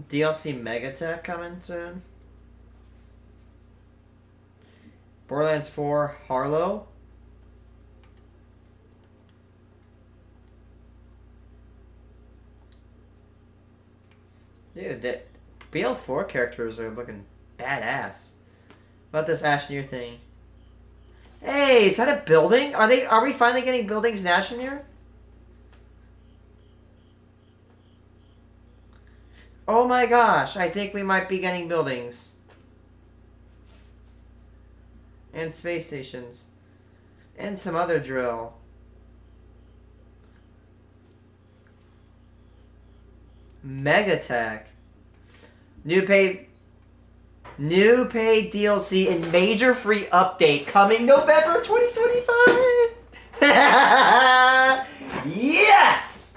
DLC Megatech coming soon. Borderlands 4 Harlow. Dude, the BL4 characters are looking badass. What about this Ashnir thing? Hey, is that a building? Are we finally getting buildings in Ashnir? Oh my gosh, I think we might be getting buildings. And space stations. And some other drill. Megatech. New paid DLC and major free update coming November 2025. Yes!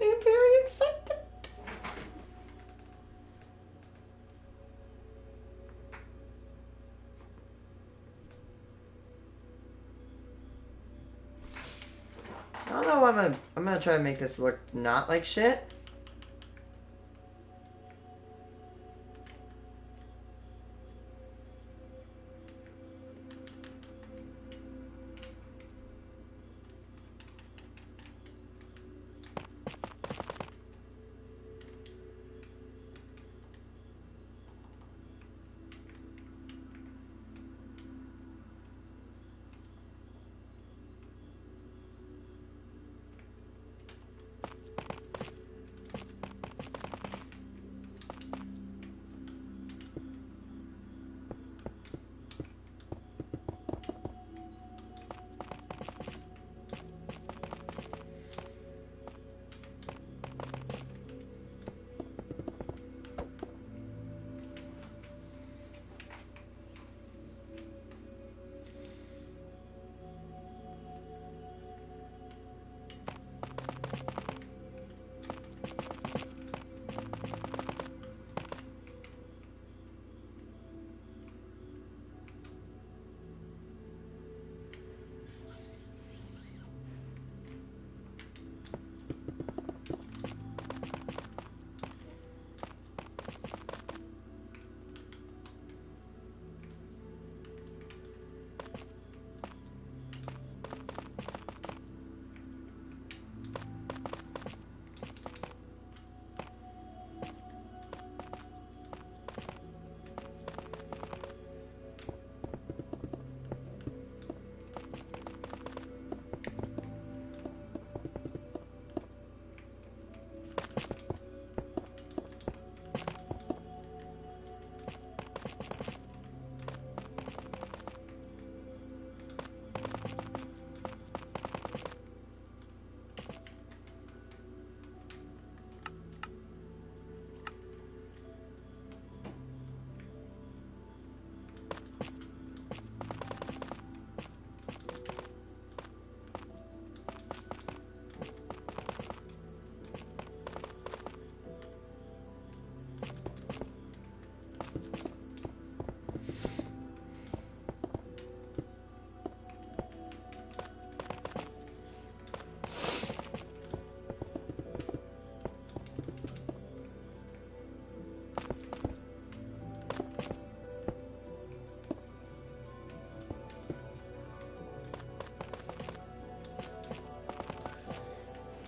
I'm very excited. I don't know. I'm gonna try to make this look not like shit.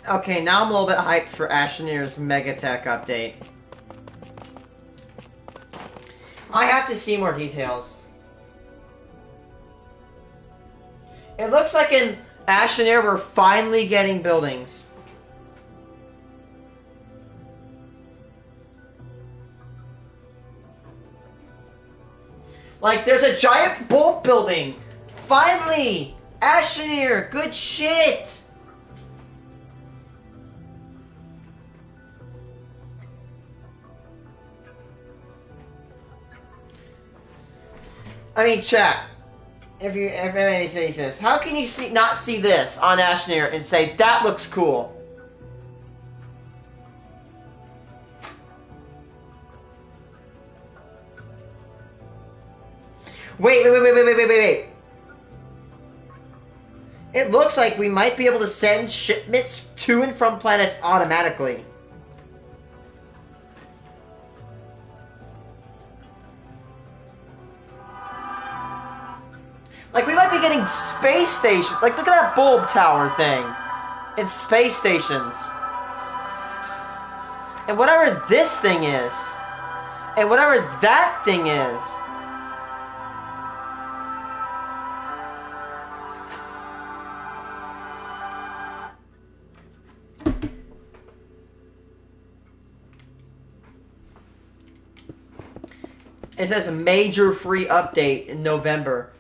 Okay, now I'm a little bit hyped for Ashnir's Megatech update. I have to see more details. It looks like in Ashnir we're finally getting buildings. Like, there's a giant bolt building! Finally! Ashnir! Good shit! I mean, chat. If anybody says this, how can you not see this on Ashnir and say that looks cool? Wait. It looks like we might be able to send shipments to and from planets automatically. Like, we might be getting space stations. Like, look at that bulb tower thing. It's space stations. And whatever this thing is, and whatever that thing is, it says a major free update in November.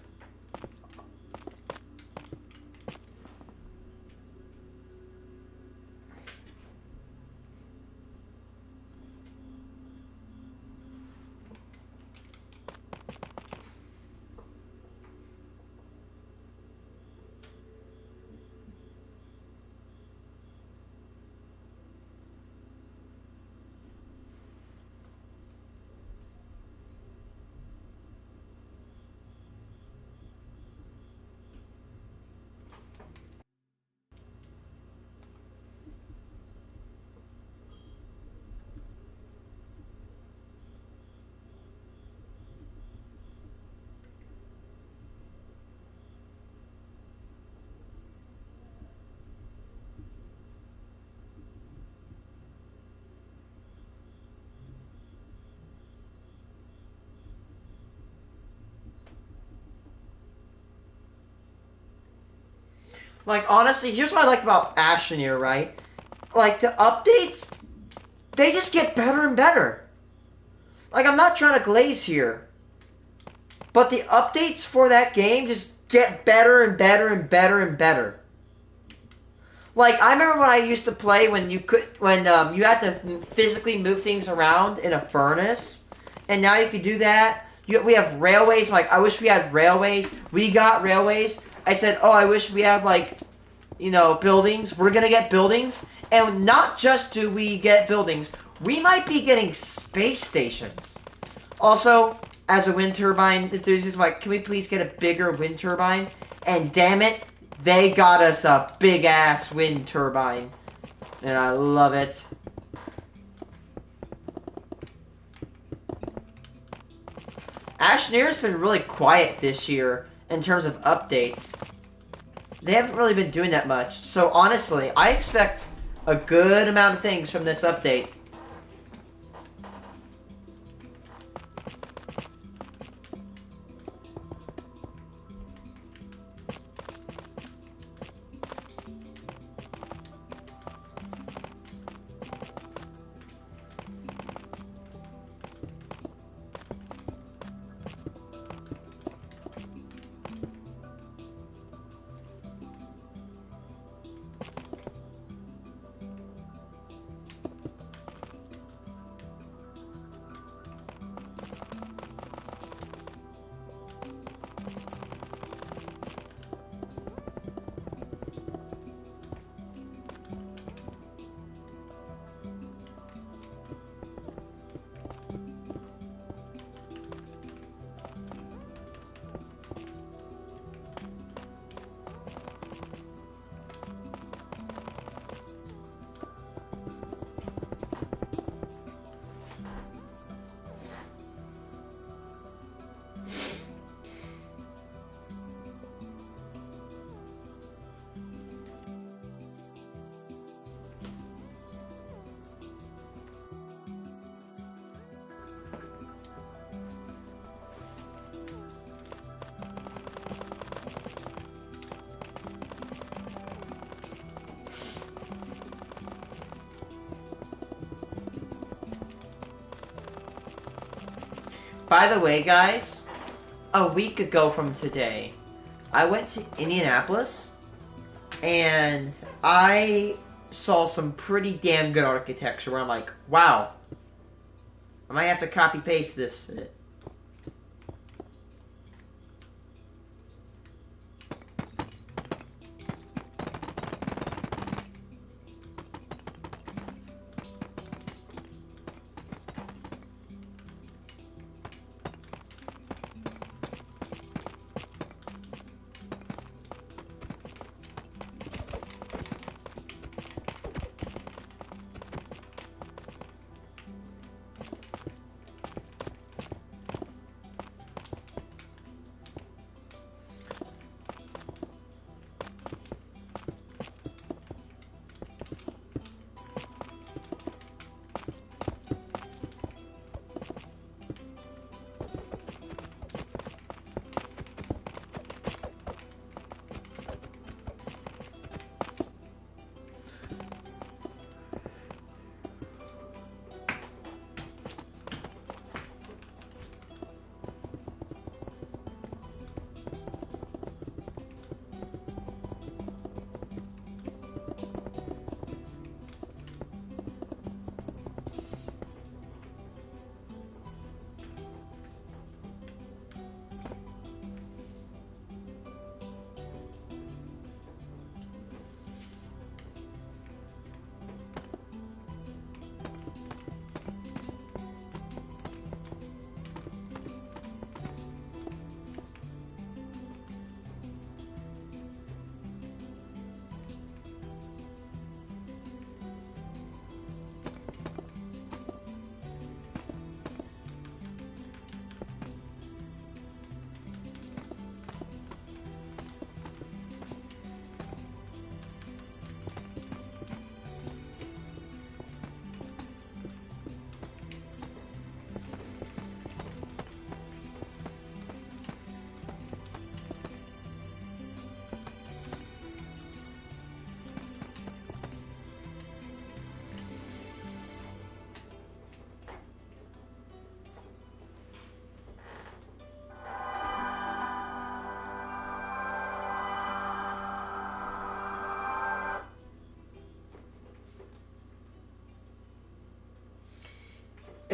Like, honestly, here's what I like about Ashenir, right? Like, the updates, they just get better and better. Like, I'm not trying to glaze here, but the updates for that game just get better and better and better and better. Like, I remember when I used to play when you you had to physically move things around in a furnace, and now you can do that. We have railways. Like, I wish we had railways. We got railways. I said, oh, I wish we had, like, you know, buildings. We're gonna get buildings, and not just do we get buildings, we might be getting space stations. Also, as a wind turbine enthusiast, like, can we please get a bigger wind turbine? And damn it, they got us a big-ass wind turbine. And I love it. Ashnir's been really quiet this year in terms of updates. They haven't really been doing that much. So honestly, I expect a good amount of things from this update. By the way, guys, a week ago from today, I went to Indianapolis, and I saw some pretty damn good architecture where I'm like, wow, I might have to copy-paste this.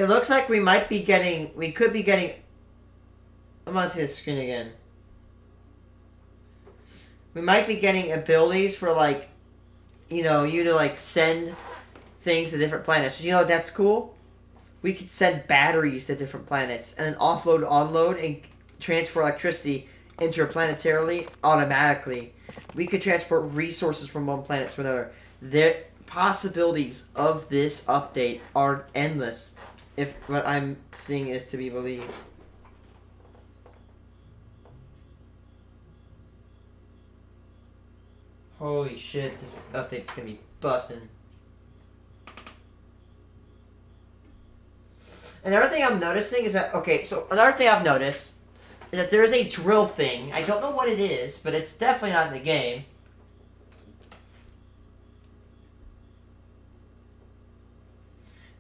It looks like we might be getting. We could be getting. I'm gonna see the screen again. We might be getting abilities for like, you know, you to like send things to different planets. You know, that's cool. We could send batteries to different planets and then offload, unload, and transfer electricity interplanetarily automatically. We could transport resources from one planet to another. The possibilities of this update are endless, if what I'm seeing is to be believed. Holy shit, this update's gonna be bussin'. Another thing I'm noticing is that, okay, so another thing I've noticed is that there's a drill thing. I don't know what it is, but it's definitely not in the game.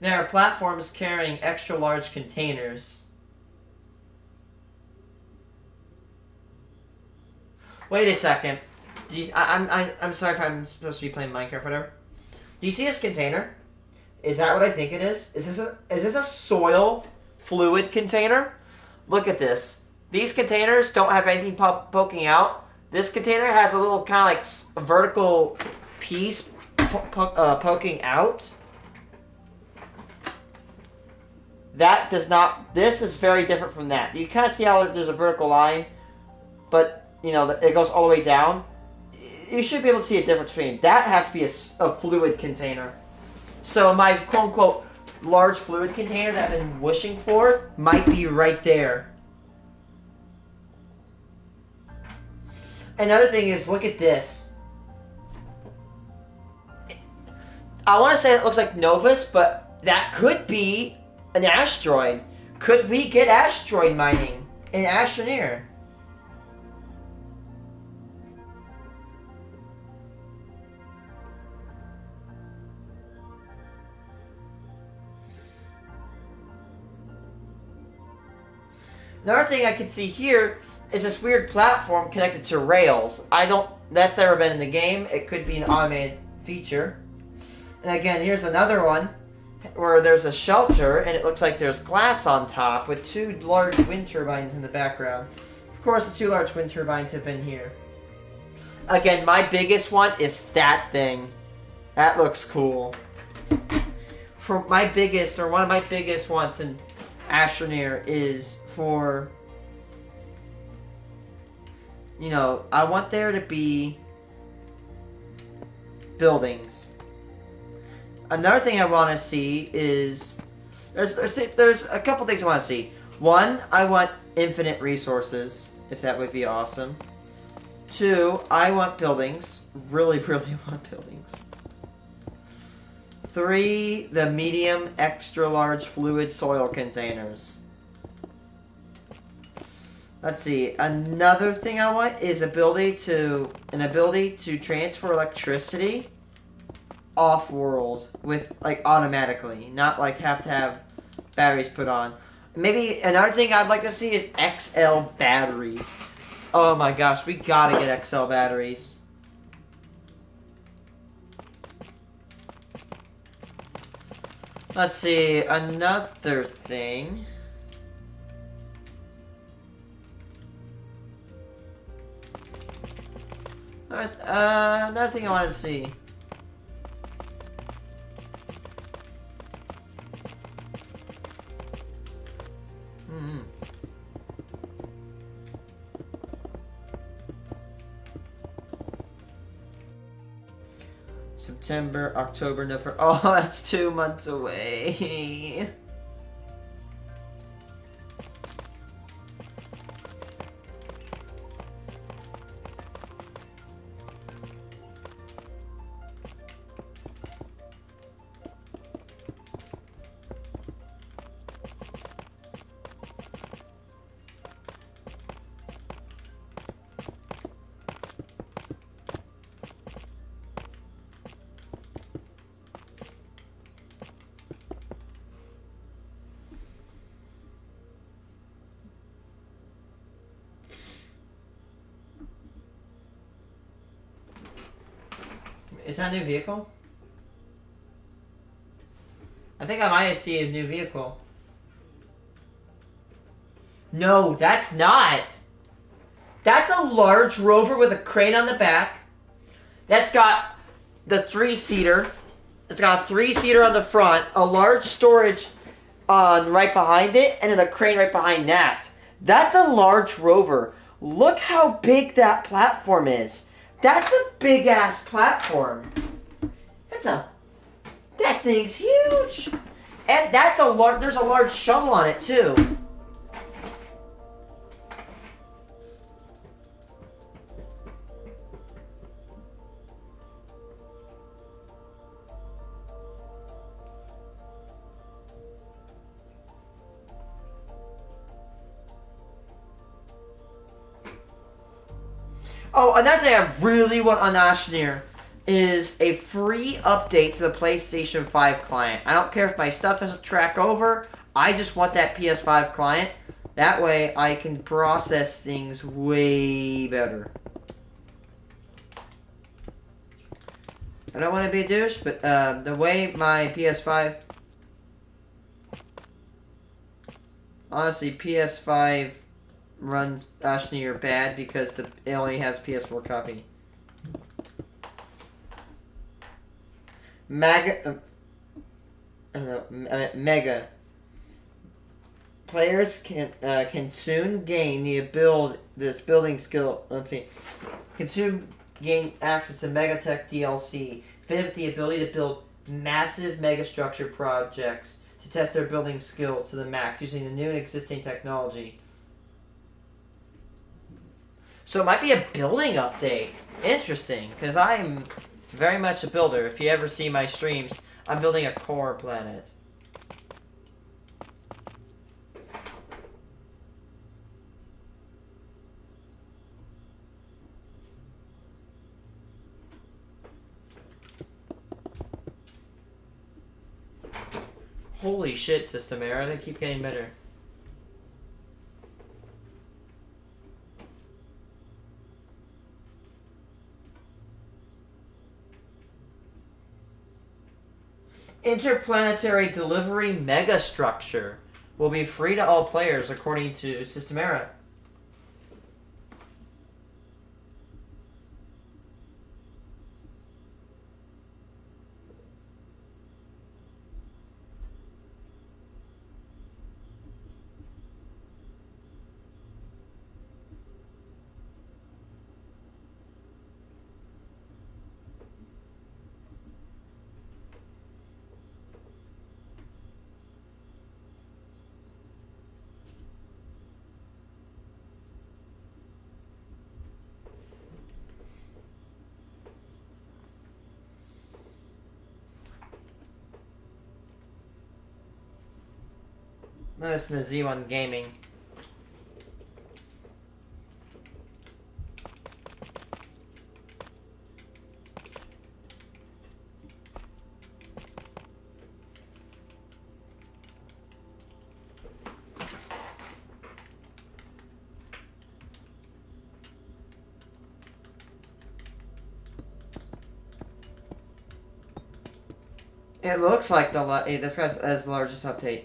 There are platforms carrying extra large containers. Wait a second. I'm sorry if I'm supposed to be playing Minecraft or whatever. Do you see this container? Is that what I think it is? Is this a soil fluid container? Look at this. These containers don't have anything poking out. This container has a little kind of like vertical piece poking out. That does not. This is very different from that. You kind of see how there's a vertical line, but you know it goes all the way down. You should be able to see a difference between that. Has to be a fluid container. So my quote unquote large fluid container that I've been wishing for might be right there. Another thing is, look at this. I want to say it looks like Novus, but that could be an asteroid. Could we get asteroid mining in Astroneer? Another thing I can see here is this weird platform connected to rails. That's never been in the game. It could be an automated feature. And again, here's another one where there's a shelter and it looks like there's glass on top with two large wind turbines in the background. Of course, the two large wind turbines have been here. Again, my biggest one is that thing. That looks cool. For my biggest, or one of my biggest ones in Astroneer is for, you know, I want there to be buildings. Another thing I want to see is there's a couple things I want to see. One, I want infinite resources, if that would be awesome. Two, I want buildings. Really, really want buildings. Three, the medium extra large fluid soil containers. Let's see. Another thing I want is an ability to transfer electricity off-world with like automatically, not like have to have batteries put on. Maybe another thing I'd like to see is XL batteries. Oh my gosh, we gotta get XL batteries. Let's see, another thing. Another thing I wanted to see. September, October, November. Oh, that's 2 months away. Is that a new vehicle? I think I might see a new vehicle. No, that's not. That's a large rover with a crane on the back. That's got the three-seater. It's got a three-seater on the front, a large storage on right behind it, and then a crane right behind that. That's a large rover. Look how big that platform is. That's a big-ass platform. That thing's huge. And there's a large shuttle on it too. Oh, another thing I really want on Ashnir is a free update to the PlayStation 5 client. I don't care if my stuff doesn't track over. I just want that PS5 client. That way I can process things way better. I don't want to be a douche, but the way my PS5... Honestly, PS5 runs Ashnir bad because it only has PS4 copy. Mega. Players can soon gain this building skill. Let's see. Can soon gain access to Megatech DLC, fitted with the ability to build massive megastructure projects to test their building skills to the max using the new and existing technology. So it might be a building update. Interesting, because I'm very much a builder. If you ever see my streams, I'm building a core planet. Holy shit, System Error, they keep getting better. Interplanetary Delivery Megastructure will be free to all players according to System Era. Listen to Z1 Gaming. It looks like this guy's as largest update.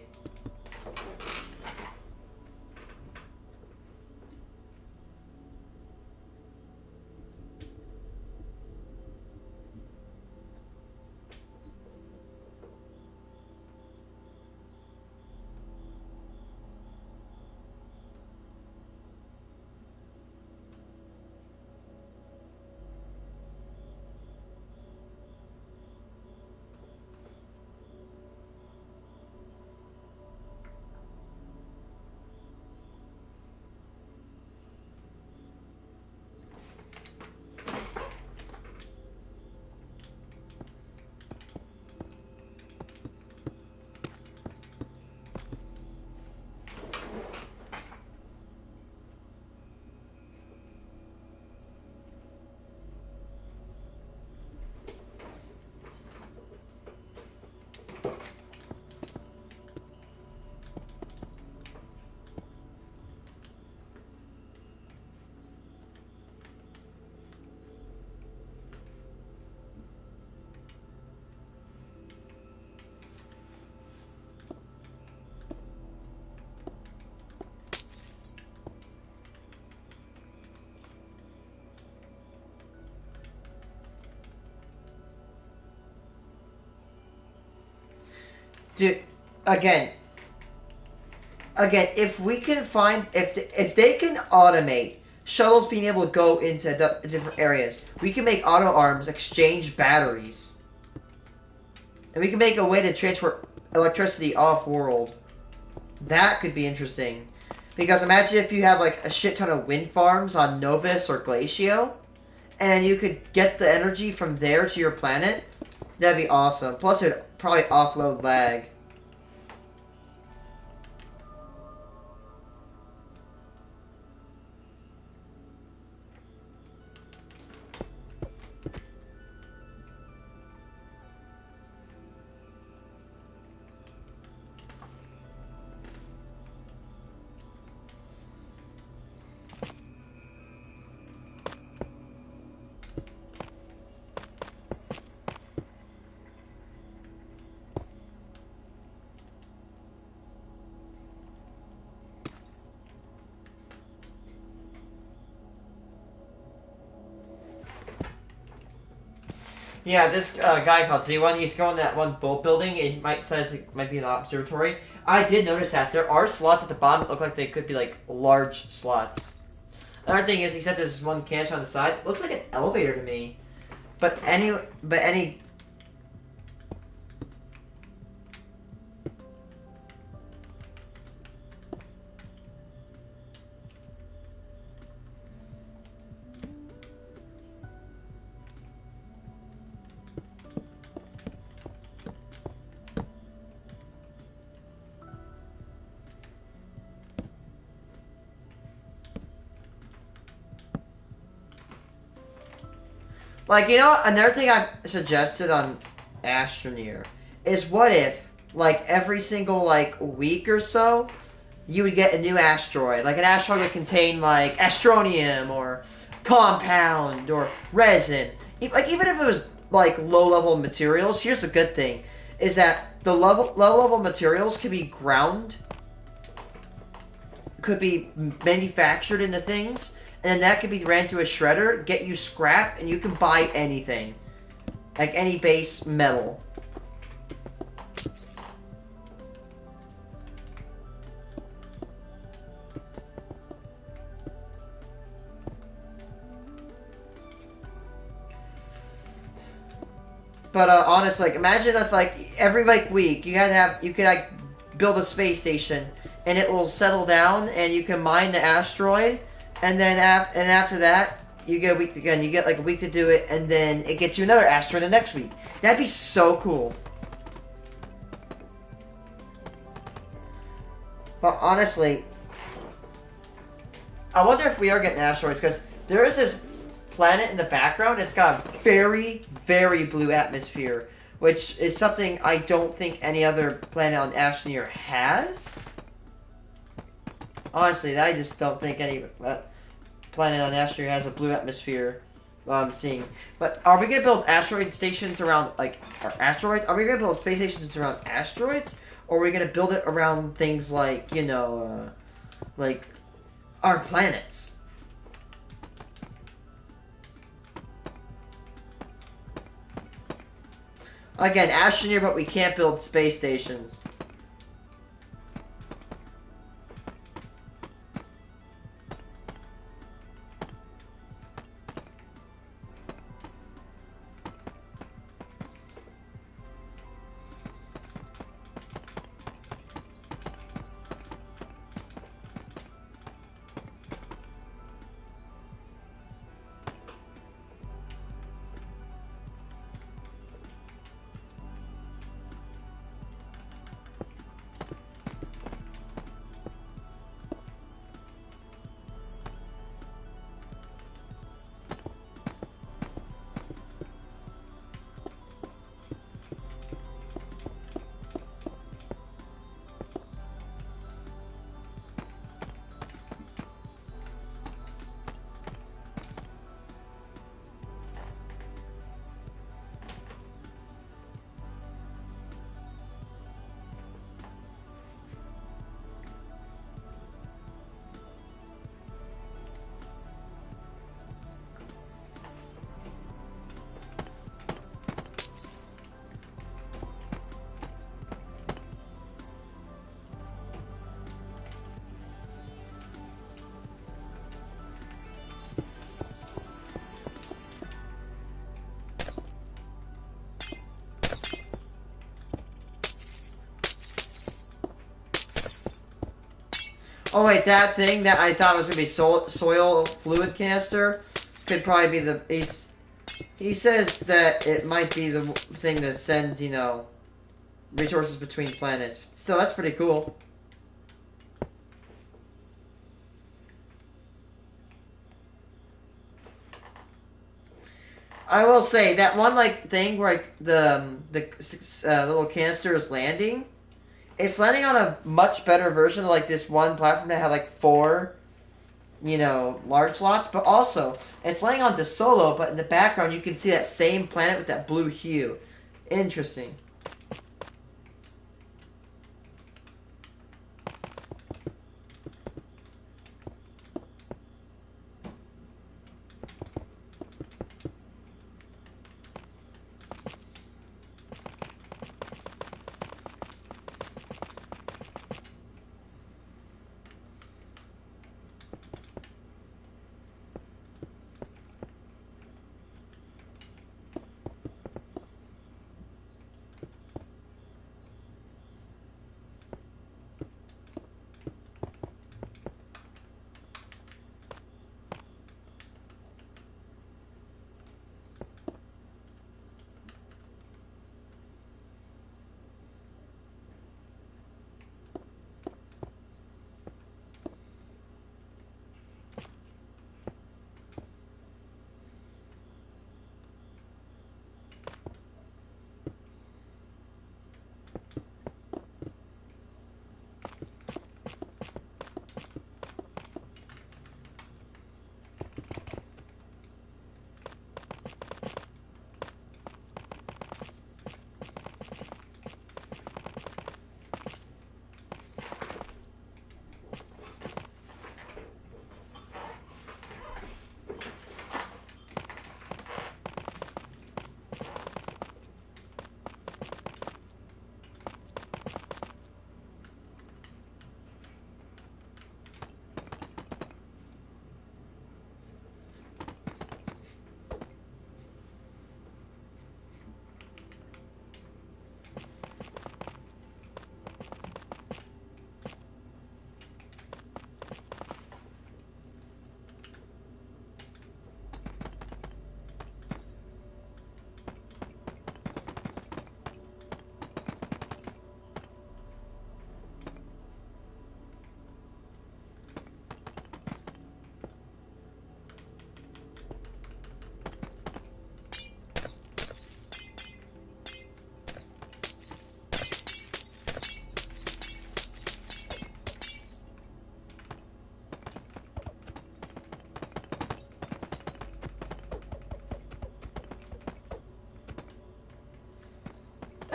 Dude, again, if we can find if they can automate shuttles being able to go into the different areas, we can make auto arms exchange batteries, and we can make a way to transfer electricity off world. That could be interesting, because imagine if you have like a shit ton of wind farms on Novus or Glacio, and you could get the energy from there to your planet. That'd be awesome. Plus, it'd probably offload lag. Yeah, this guy called Z1, he's going to that one boat building. It might says it might be an observatory. I did notice that there are slots at the bottom that look like they could be like large slots. Another thing is he said there's one canister on the side. Looks like an elevator to me. But any like, you know, another thing I suggested on Astroneer is what if, like, every single, like, week or so, you would get a new asteroid. Like, an asteroid would contain, like, astronium or compound or resin. Like, even if it was, like, low-level materials, here's the good thing, is that the low-level materials can be ground, could be manufactured into things, and then that could be ran through a shredder, get you scrap, and you can buy anything. Like any base metal. But honestly, like, imagine if like every like week you could like build a space station and it will settle down and you can mine the asteroid, and then after that you get a week again. You get like a week to do it, and then it gets you another asteroid the next week. That'd be so cool. But honestly, I wonder if we are getting asteroids, because there is this planet in the background. It's got a very, very blue atmosphere, which is something I don't think any other planet on Astroneer has. Honestly, I just don't think any planet on Astroneer has a blue atmosphere. I'm seeing. But are we gonna build asteroid stations around like our asteroids? Are we gonna build space stations around asteroids, or are we gonna build it around things like like our planets? Again, Astroneer, but we can't build space stations. Oh wait, that thing that I thought was gonna be soil fluid canister could probably be the. He says that it might be the thing that sends, you know, resources between planets. Still, that's pretty cool. I will say that one like thing where like the little canister is landing. It's landing on a much better version of like this one platform that had like four, you know, large slots, but also it's landing on the Solo, but in the background you can see that same planet with that blue hue. Interesting.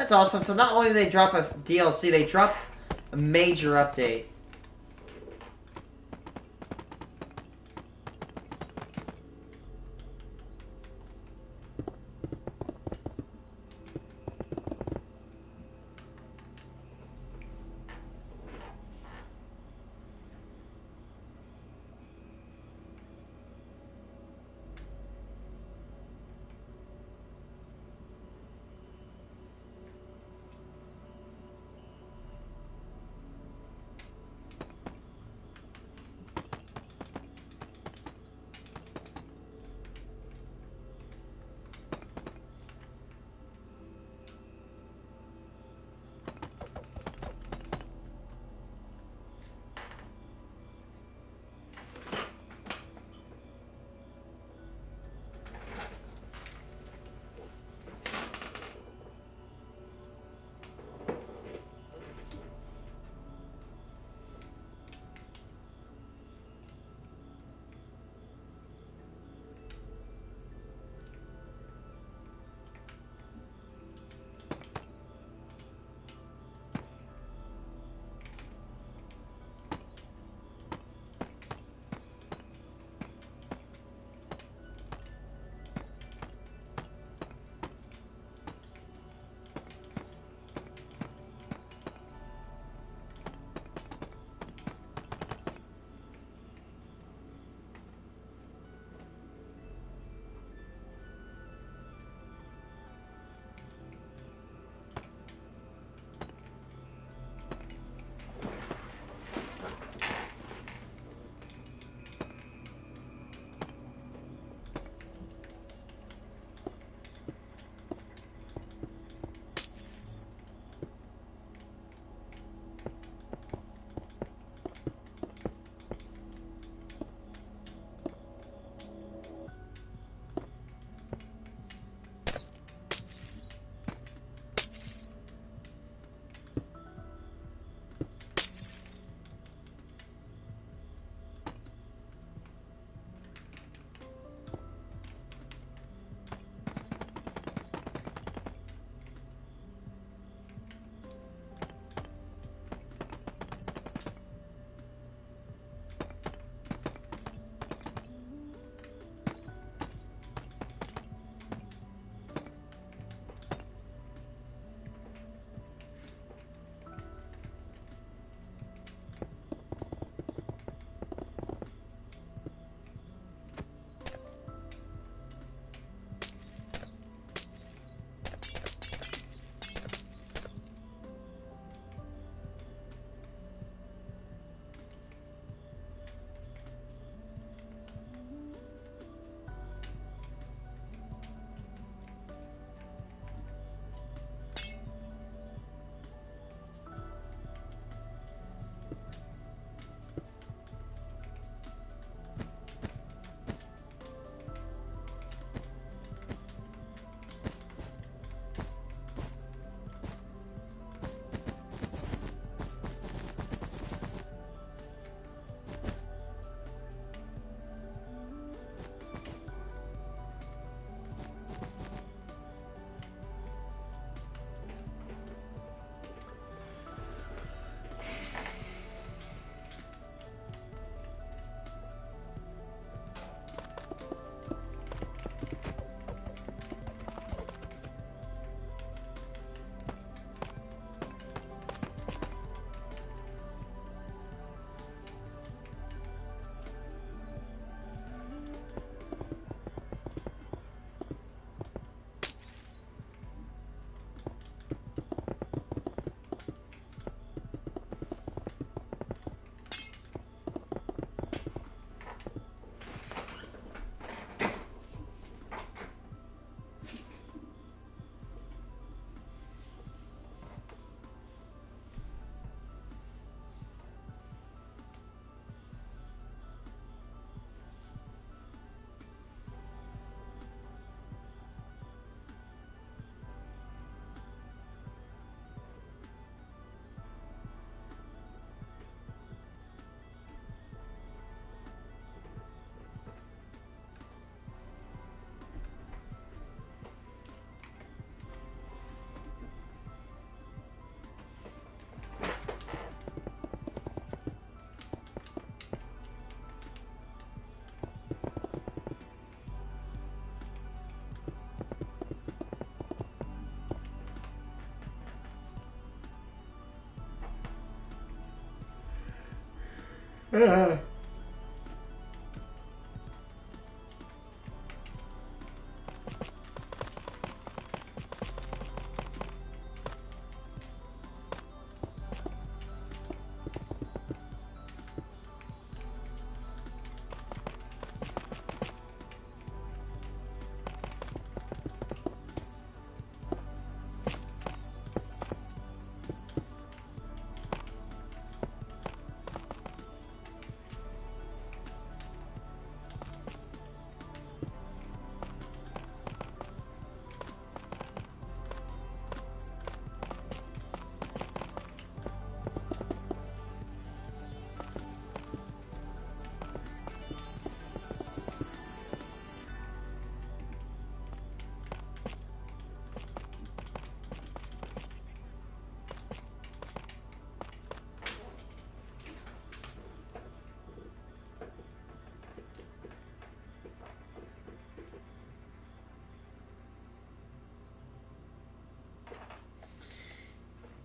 That's awesome. So not only do they drop a DLC, they drop a major update.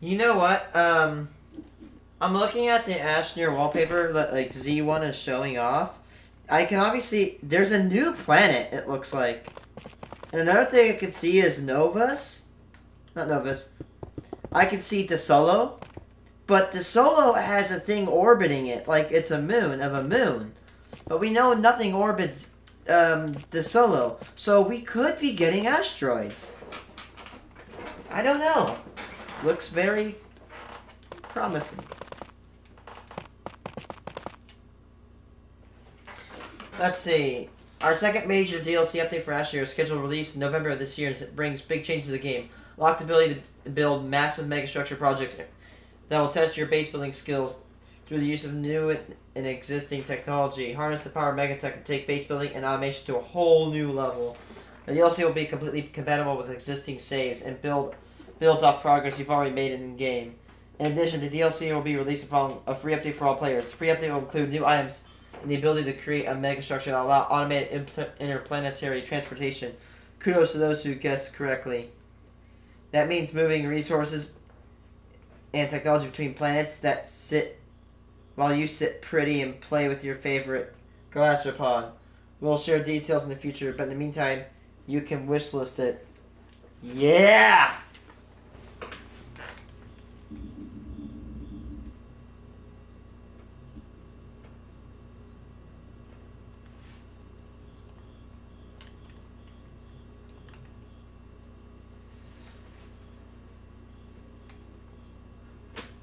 You know what? I'm looking at the Ashnear wallpaper that like Z1 is showing off. I can obviously there's a new planet. It looks like, and another thing I can see is Novus, not Novus. I can see the Solo, but the Solo has a thing orbiting it, like it's a moon of a moon. But we know nothing orbits the Solo, so we could be getting asteroids. I don't know. Looks very promising. Let's see. Our second major DLC update for Ashnear is scheduled to release in November of this year, and it brings big changes to the game. Locked ability to build massive megastructure projects that will test your base building skills through the use of new and existing technology. Harness the power of Megatech to take base building and automation to a whole new level. The DLC will be completely compatible with existing saves and builds off progress you've already made in the game. In addition, the DLC will be released upon a free update for all players. The free update will include new items and the ability to create a megastructure that will allow automated interplanetary transportation. Kudos to those who guessed correctly. That means moving resources and technology between planets that sit while you sit pretty and play with your favorite gastropod. We'll share details in the future, but in the meantime, you can wishlist it. Yeah!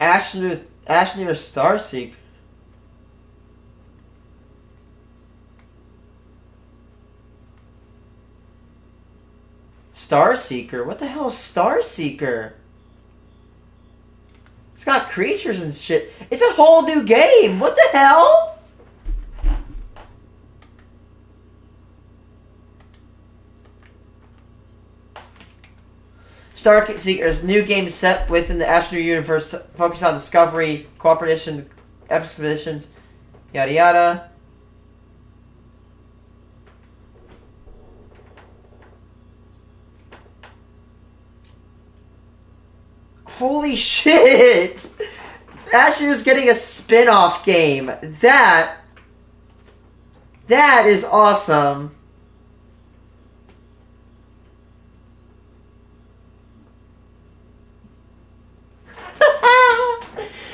Ashnear Starseek. Starseeker? What the hell is Starseeker? It's got creatures and shit. It's a whole new game. What the hell? Starseeker's new game set within the Ashnear universe, focused on discovery, cooperation, expeditions, yada yada. Holy shit! Ashnear's getting a spin-off game. That is awesome.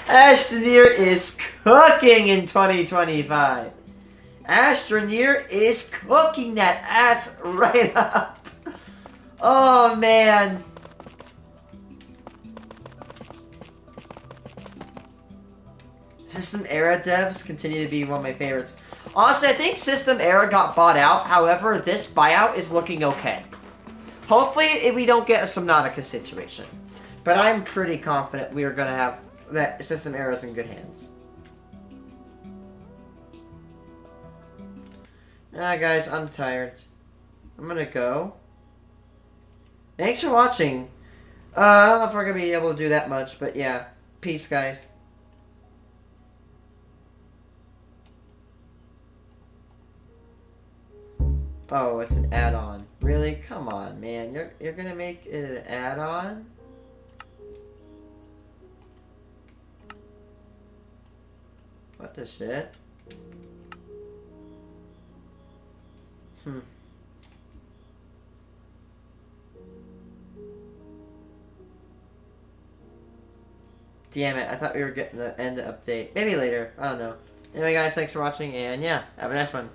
Ashnear is cooking in 2025. Ashnear is cooking that ass right up. Oh, man. System Era devs continue to be one of my favorites. Honestly, I think System Era got bought out. However, this buyout is looking okay. Hopefully, we don't get a Subnautica situation. But I'm pretty confident we are going to have that System Era's in good hands. Guys, I'm tired. I'm going to go. Thanks for watching. I don't know if we're going to be able to do that much, but yeah. Peace, guys. Oh, it's an add-on. Really? Come on, man. You're gonna make it an add-on? What the shit? Damn it, I thought we were getting the end update. Maybe later. I don't know. Anyway, guys, thanks for watching, and yeah, have a nice one.